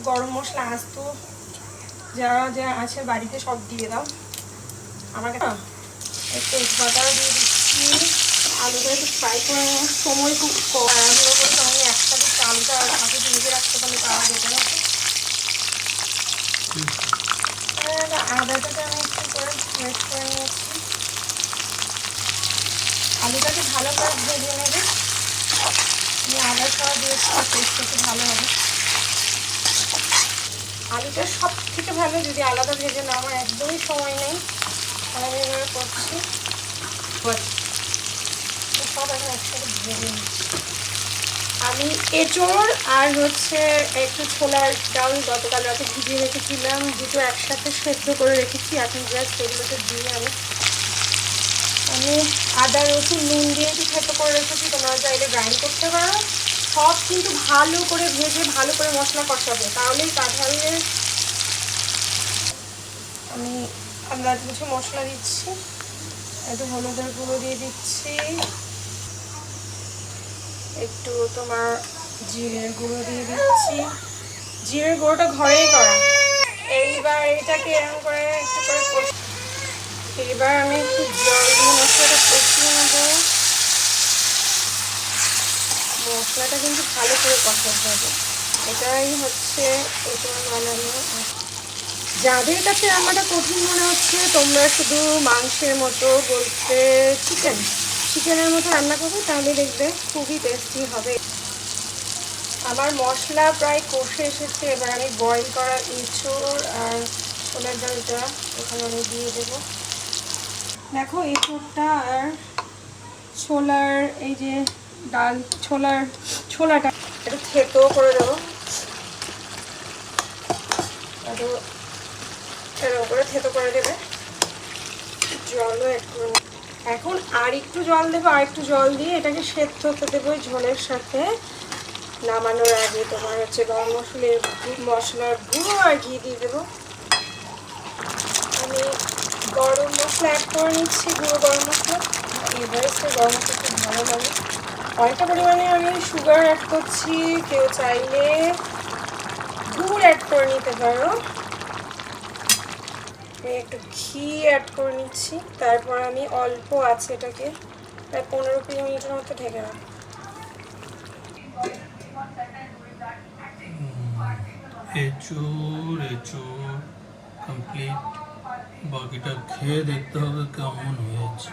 গরম মশলা আস্ত যা যা আছে বাড়িতে সব দিয়ে দাও। আমাকে না একটু বাটার দিয়ে দিচ্ছি। আলুটা একটু ফ্রাই করে সময় খুব তাড়াহুড়ো করে, আমি একসাথে আলুটা আগে ভেজে রাখতে পারলে তারা যেতে না। আদাটাকে আমি একটু করে ফ্রেশ করে নিয়েছি। আলুটাকে ভালো করে ভেজে নেবে। আমি আদা ছাড়া দিয়েছি, টেস্ট একটু ভালো হবে। আলুটা সব থেকে ভালো যদি আলাদা ভেজে না, আমার একদমই সময় নেই, আমি এভাবে করছি। সব এখন একসাথে ভেজে নিচ্ছি। আমি এঁচোড় আর হচ্ছে একটু ছোলার ডাল গতকাল রাতে ভিজিয়ে রেখেছিলাম, দুটো একসাথে সেদ্ধ করে রেখেছি। এখন জাস্ট এগুলোকে দিয়ে আমি আদা রসুন নুন দিয়ে একটু সেদ্ধ করে রেখেছি, তোমরা চাইলে গ্রাইন্ড করতে পারো। সব কিন্তু ভালো করে ভেজে ভালো করে মশলা কষাবো, তাহলেই কাঁঠালের। আমি আন্দাজ বুঝে মশলা দিচ্ছি, একটু হলুদের গুঁড়ো দিয়ে দিচ্ছি, একটু তোমার জিরের গুঁড়ো দিয়ে দিচ্ছি। জিরের গুঁড়োটা ঘরেই করা। এইবার এটাকে এরকম করে একটু করে এবার আমি একটু জল দিয়ে মশলাটা কষিয়ে নেবো। মশলাটা কিন্তু ভালো করে কষাতে হবে, এটাই হচ্ছে এঁচোড় বানানো। যাদের কাছে রান্নাটা কঠিন মনে হচ্ছে, তোমরা শুধু মাংসের মতো বলতে চিকেনের মতো রান্না করবে, তাহলে দেখবে খুবই টেস্টি হবে। আমার মশলা প্রায় কষে এসেছে। এবার আমি বয়েল করা এঁচোড় আর ছোলার ডালটা এখানে আমি দিয়ে দেবো। দেখো এঁচোড়টা আর ছোলার এই যে ডাল ছোলাটা একটু থেতো করে দেবো, একটু এরকম করে থেতো করে দেবে। জলও একটু এখন আর একটু জল দেবো, আর একটু জল দিয়ে এটাকে সেদ্ধ হতে দেবো ঝোলের সাথে। নামানোর আগে তোমার হচ্ছে গরম মশলার গুঁড়ো আর ঘি দিয়ে দেবো। আমি গরম মশলা অ্যাড করে নিচ্ছি, গুঁড়ো গরম মশলা। এভারেস্টের গরম মশলা খুব ভালো লাগে। অনেকটা পরিমাণে আমি সুগার অ্যাড করছি, কেউ চাইলে গুড় অ্যাড করে নিতে পারো। আমি একটু ঘি অ্যাড করে নিচ্ছি, তারপর আমি অল্প আছে এটাকে প্রায় 15-20 মিনিটের মতো ঢেকে রাখবো। এঁচোড় কমপ্লিট, বাকিটা খেয়ে দেখতে হবে কেমন হয়েছে।